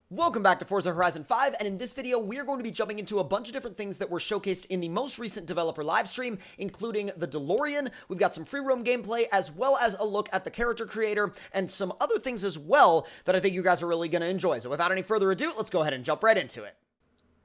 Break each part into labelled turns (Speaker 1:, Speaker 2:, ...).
Speaker 1: Welcome back to Forza Horizon 5, and in this video, we are going to be jumping into a bunch of different things that were showcased in the most recent developer livestream, including the DeLorean. We've got some free roam gameplay, as well as a look at the character creator, and some other things as well that I think you guys are really going to enjoy. So without any further ado, let's go ahead and jump right into it.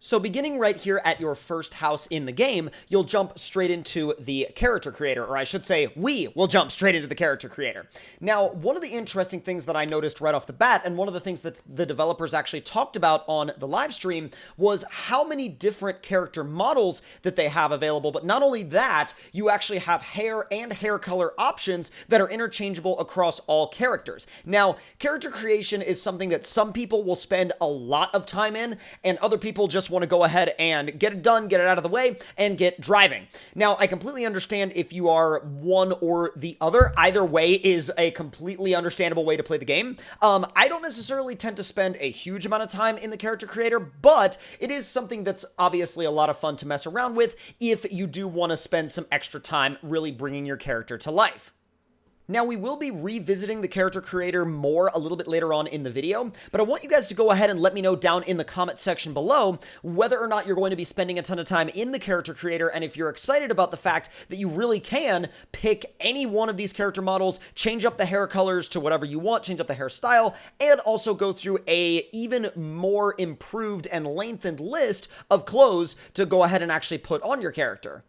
Speaker 1: So beginning right here at your first house in the game, you'll jump straight into the character creator, or I should say, we will jump straight into the character creator. Now, one of the interesting things that I noticed right off the bat, and one of the things that the developers actually talked about on the live stream, was how many different character models that they have available. But not only that, you actually have hair and hair color options that are interchangeable across all characters. Now, character creation is something that some people will spend a lot of time in, and other people just want to go ahead and get it done, get it out of the way, and get driving. Now, I completely understand if you are one or the other. Either way is a completely understandable way to play the game. I don't necessarily tend to spend a huge amount of time in the character creator, but it is something that's obviously a lot of fun to mess around with if you do want to spend some extra time really bringing your character to life. Now, we will be revisiting the character creator more a little bit later on in the video, but I want you guys to go ahead and let me know down in the comment section below whether or not you're going to be spending a ton of time in the character creator, and if you're excited about the fact that you really can pick any one of these character models, change up the hair colors to whatever you want, change up the hairstyle, and also go through a even more improved and lengthened list of clothes to go ahead and actually put on your character.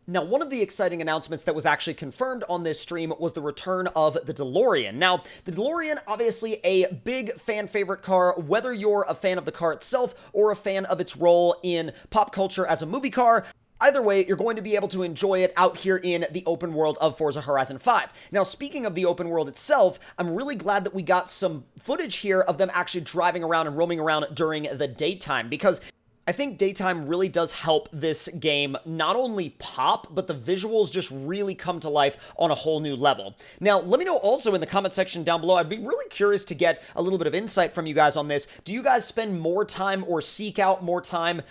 Speaker 1: Now, one of the exciting announcements that was actually confirmed on this stream was the return of the DeLorean. Now, the DeLorean, obviously a big fan favorite car, whether you're a fan of the car itself or a fan of its role in pop culture as a movie car. Either way, you're going to be able to enjoy it out here in the open world of Forza Horizon 5. Now, speaking of the open world itself, I'm really glad that we got some footage here of them actually driving around and roaming around during the daytime, because I think daytime really does help this game not only pop, but the visuals just really come to life on a whole new level. Now, let me know also in the comment section down below. I'd be really curious to get a little bit of insight from you guys on this. Do you guys spend more time or seek out more time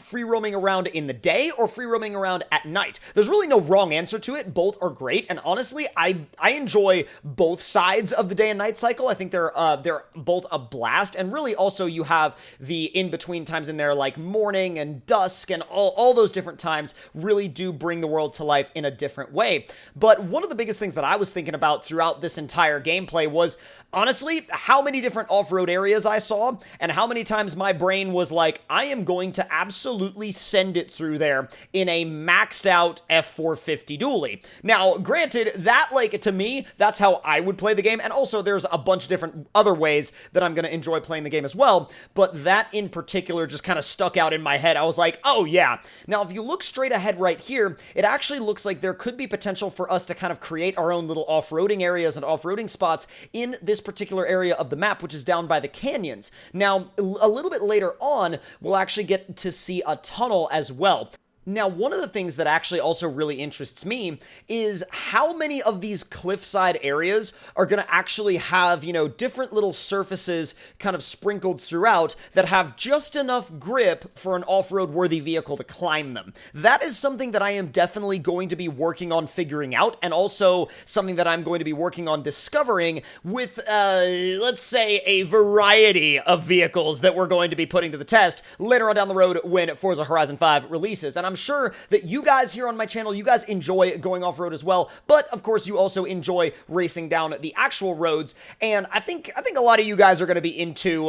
Speaker 1: free roaming around in the day or free roaming around at night? There's really no wrong answer to it. Both are great, and honestly, I enjoy both sides of the day and night cycle. I think they're both a blast, and really also you have the in-between times in there, like morning and dusk, and all those different times really do bring the world to life in a different way. But one of the biggest things that I was thinking about throughout this entire gameplay was, honestly, how many different off-road areas I saw, and how many times my brain was like, I am going to absolutely send it through there in a maxed out F450 dually. Now, granted, that, like, to me, that's how I would play the game, and also there's a bunch of different other ways that I'm going to enjoy playing the game as well, but that in particular just kind of stuck out in my head. I was like, oh yeah. Now, if you look straight ahead right here, it actually looks like there could be potential for us to kind of create our own little off-roading areas and off-roading spots in this particular area of the map, which is down by the canyons. Now, a little bit later on, we'll actually get to see a tunnel as well. Now, one of the things that actually also really interests me is how many of these cliffside areas are going to actually have, you know, different little surfaces kind of sprinkled throughout that have just enough grip for an off-road worthy vehicle to climb them. That is something that I am definitely going to be working on figuring out, and also something that I'm going to be working on discovering with, let's say, a variety of vehicles that we're going to be putting to the test later on down the road when Forza Horizon 5 releases. And I'm sure that you guys here on my channel, you guys enjoy going off-road as well, but of course you also enjoy racing down the actual roads, and I think a lot of you guys are going to be into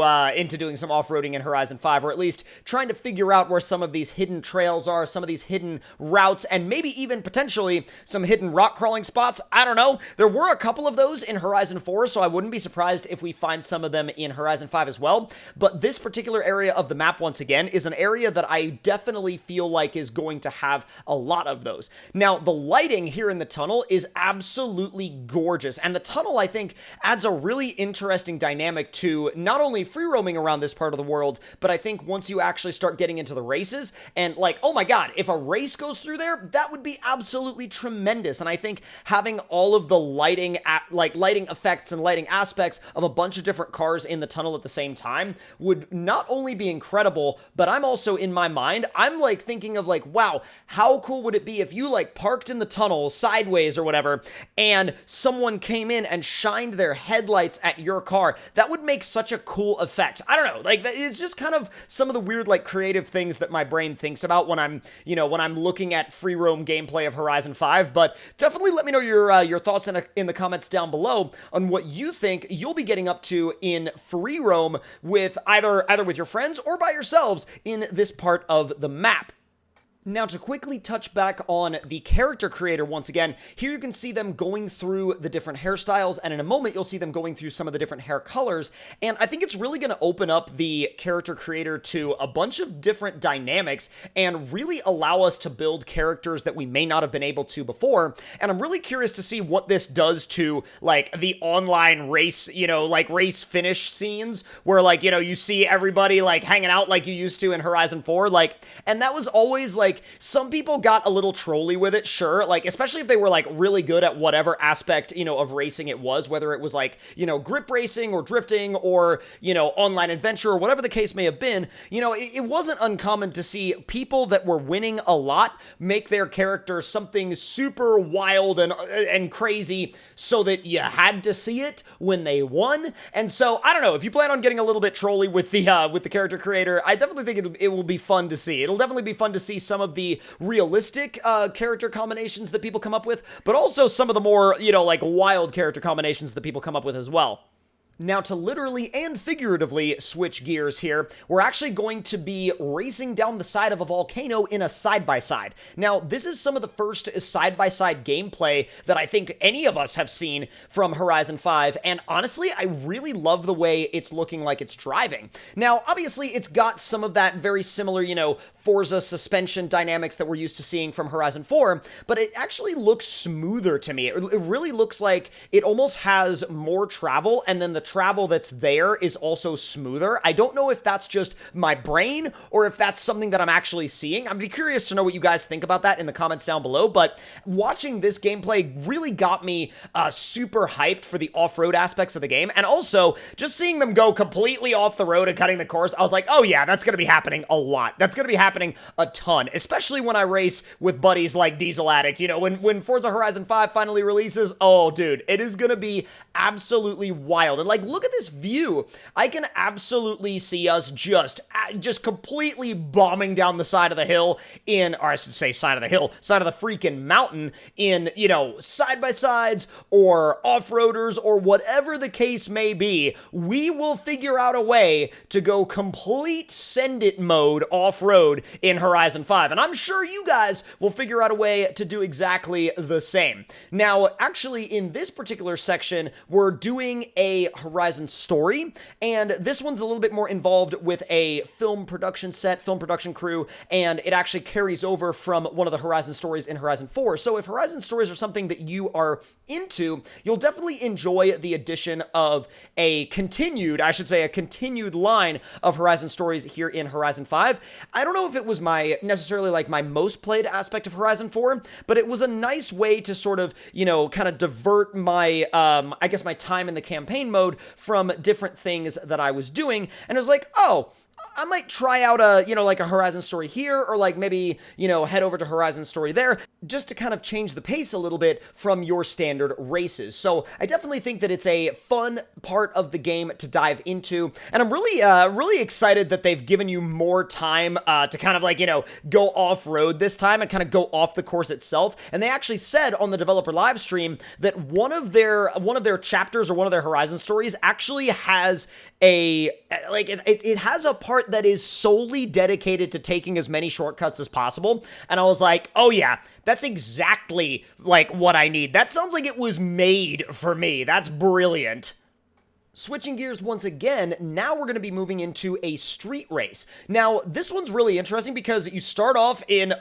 Speaker 1: doing some off-roading in Horizon 5, or at least trying to figure out where some of these hidden trails are, some of these hidden routes, and maybe even potentially some hidden rock crawling spots. I don't know. There were a couple of those in Horizon 4, so I wouldn't be surprised if we find some of them in Horizon 5 as well, but this particular area of the map, once again, is an area that I definitely feel like is going to have a lot of those. Now, the lighting here in the tunnel is absolutely gorgeous, and the tunnel, I think, adds a really interesting dynamic to not only free roaming around this part of the world, but I think once you actually start getting into the races, and like, oh my god, if a race goes through there, that would be absolutely tremendous. And I think having all of the lighting effects and lighting aspects of a bunch of different cars in the tunnel at the same time would not only be incredible, but I'm also, in my mind, I'm like thinking of like, wow, how cool would it be if you like parked in the tunnel sideways or whatever, and someone came in and shined their headlights at your car? That would make such a cool effect. I don't know, like, it's just kind of some of the weird, like, creative things that my brain thinks about when I'm, you know, when I'm looking at free roam gameplay of Horizon 5, but definitely let me know your thoughts in the comments down below on what you think you'll be getting up to in free roam with either with your friends or by yourselves in this part of the map. Now, to quickly touch back on the character creator once again, here you can see them going through the different hairstyles, and in a moment you'll see them going through some of the different hair colors, and I think it's really going to open up the character creator to a bunch of different dynamics and really allow us to build characters that we may not have been able to before, and I'm really curious to see what this does to, like, the online race, you know, like, race finish scenes, where, like, you know, you see everybody, like, hanging out like you used to in Horizon 4, like, and that was always, like, some people got a little trolly with it, sure, like, especially if they were, like, really good at whatever aspect, you know, of racing it was, whether it was, like, you know, grip racing or drifting or, you know, online adventure or whatever the case may have been. You know, it wasn't uncommon to see people that were winning a lot make their character something super wild and crazy so that you had to see it when they won. And so, I don't know, if you plan on getting a little bit trolly with the character creator, I definitely think it will be fun to see. It'll definitely be fun to see some of the realistic character combinations that people come up with, but also some of the more, you know, like, wild character combinations that people come up with as well. Now, to literally and figuratively switch gears here, we're actually going to be racing down the side of a volcano in a side-by-side. Now, this is some of the first side-by-side gameplay that I think any of us have seen from Horizon 5, and honestly, I really love the way it's looking like it's driving. Now, obviously, it's got some of that very similar, you know, Forza suspension dynamics that we're used to seeing from Horizon 4, but it actually looks smoother to me. It really looks like it almost has more travel, and then the travel that's there is also smoother. I don't know if that's just my brain or if that's something that I'm actually seeing. I'd be curious to know what you guys think about that in the comments down below, but watching this gameplay really got me super hyped for the off-road aspects of the game, and also just seeing them go completely off the road and cutting the course, I was like, oh yeah, that's going to be happening a lot. That's going to be happening a ton, especially when I race with buddies like Diesel Addict. You know, when Forza Horizon 5 finally releases, oh dude, it is going to be absolutely wild. And like, look at this view. I can absolutely see us just completely bombing down the side of the hill or I should say side of the hill, side of the freaking mountain in, you know, side-by-sides or off-roaders or whatever the case may be. We will figure out a way to go complete send-it mode off-road in Horizon 5, and I'm sure you guys will figure out a way to do exactly the same. Now, actually, in this particular section, we're doing a Horizon story, and this one's a little bit more involved with a film production set, film production crew, and it actually carries over from one of the Horizon stories in Horizon 4. So if Horizon stories are something that you are into, you'll definitely enjoy the addition of a continued line of Horizon stories here in Horizon 5. I don't know if it was necessarily my most played aspect of Horizon 4, but it was a nice way to sort of, you know, kind of divert my, I guess my time in the campaign mode from different things that I was doing, and it was like, oh, I might try out a, you know, like a Horizon story here, or like maybe, you know, head over to Horizon story there, just to kind of change the pace a little bit from your standard races. So I definitely think that it's a fun part of the game to dive into, and I'm really excited that they've given you more time to kind of like, you know, go off-road this time and kind of go off the course itself. And they actually said on the developer live stream that one of their chapters or one of their Horizon stories actually has a, like, it has a part that is solely dedicated to taking as many shortcuts as possible. And I was like, oh yeah, that's exactly like what I need. That sounds like it was made for me. That's brilliant. Switching gears once again, now we're going to be moving into a street race. Now, this one's really interesting because you start off in a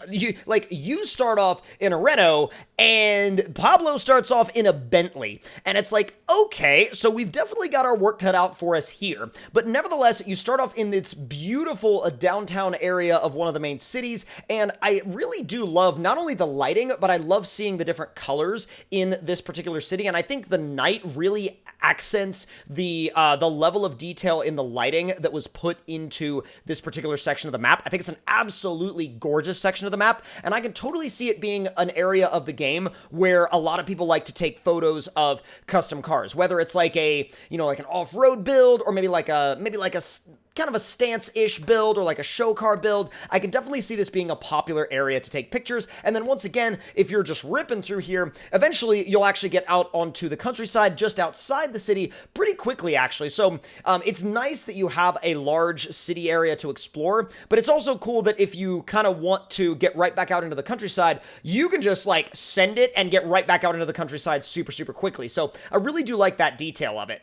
Speaker 1: Renault, and Pablo starts off in a Bentley. And it's like, okay, so we've definitely got our work cut out for us here. But nevertheless, you start off in this beautiful downtown area of one of the main cities, and I really do love not only the lighting, but I love seeing the different colors in this particular city, and I think the night really accents the the level of detail in the lighting that was put into this particular section of the map. I think it's an absolutely gorgeous section of the map, and I can totally see it being an area of the game where a lot of people like to take photos of custom cars, whether it's like a, like an off-road build, or maybe like a kind of a stance-ish build, or like a show car build. I can definitely see this being a popular area to take pictures. And then once again, if you're just ripping through here, eventually you'll actually get out onto the countryside just outside the city pretty quickly, actually. So it's nice that you have a large city area to explore, but it's also cool that if you kind of want to get right back out into the countryside, you can just like send it and get right back out into the countryside super, super quickly. So I really do like that detail of it.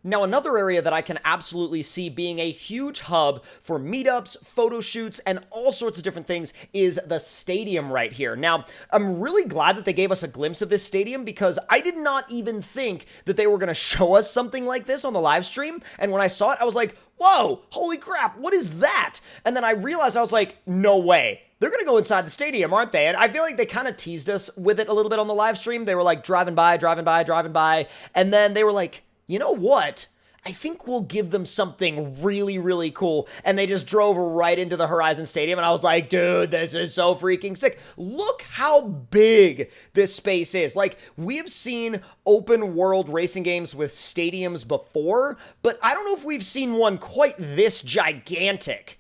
Speaker 1: Now, another area that I can absolutely see being a huge hub for meetups, photo shoots, and all sorts of different things is the stadium right here. Now, I'm really glad that they gave us a glimpse of this stadium, because I did not even think that they were going to show us something like this on the live stream. And when I saw it, I was like, whoa, holy crap, what is that? And then I realized, I was like, no way. They're going to go inside the stadium, aren't they? And I feel like they kind of teased us with it a little bit on the live stream. They were like driving by, and then they were like, you know what? I think we'll give them something really, really cool. And they just drove right into the Horizon Stadium, and I was like, dude, this is so freaking sick. Look how big this space is. Like, we've seen open world racing games with stadiums before, but I don't know if we've seen one quite this gigantic.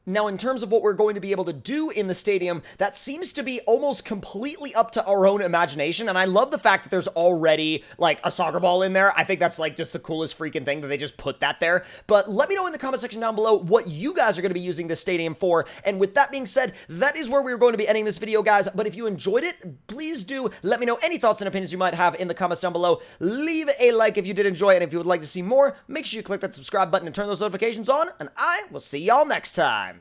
Speaker 1: Now, in terms of what we're going to be able to do in the stadium, that seems to be almost completely up to our own imagination, and I love the fact that there's already, like, a soccer ball in there. I think that's, like, just the coolest freaking thing that they just put that there. But let me know in the comment section down below what you guys are going to be using this stadium for, and with that being said, that is where we're going to be ending this video, guys. But if you enjoyed it, please do let me know any thoughts and opinions you might have in the comments down below. Leave a like if you did enjoy it, and if you would like to see more, make sure you click that subscribe button and turn those notifications on, and I will see y'all next time.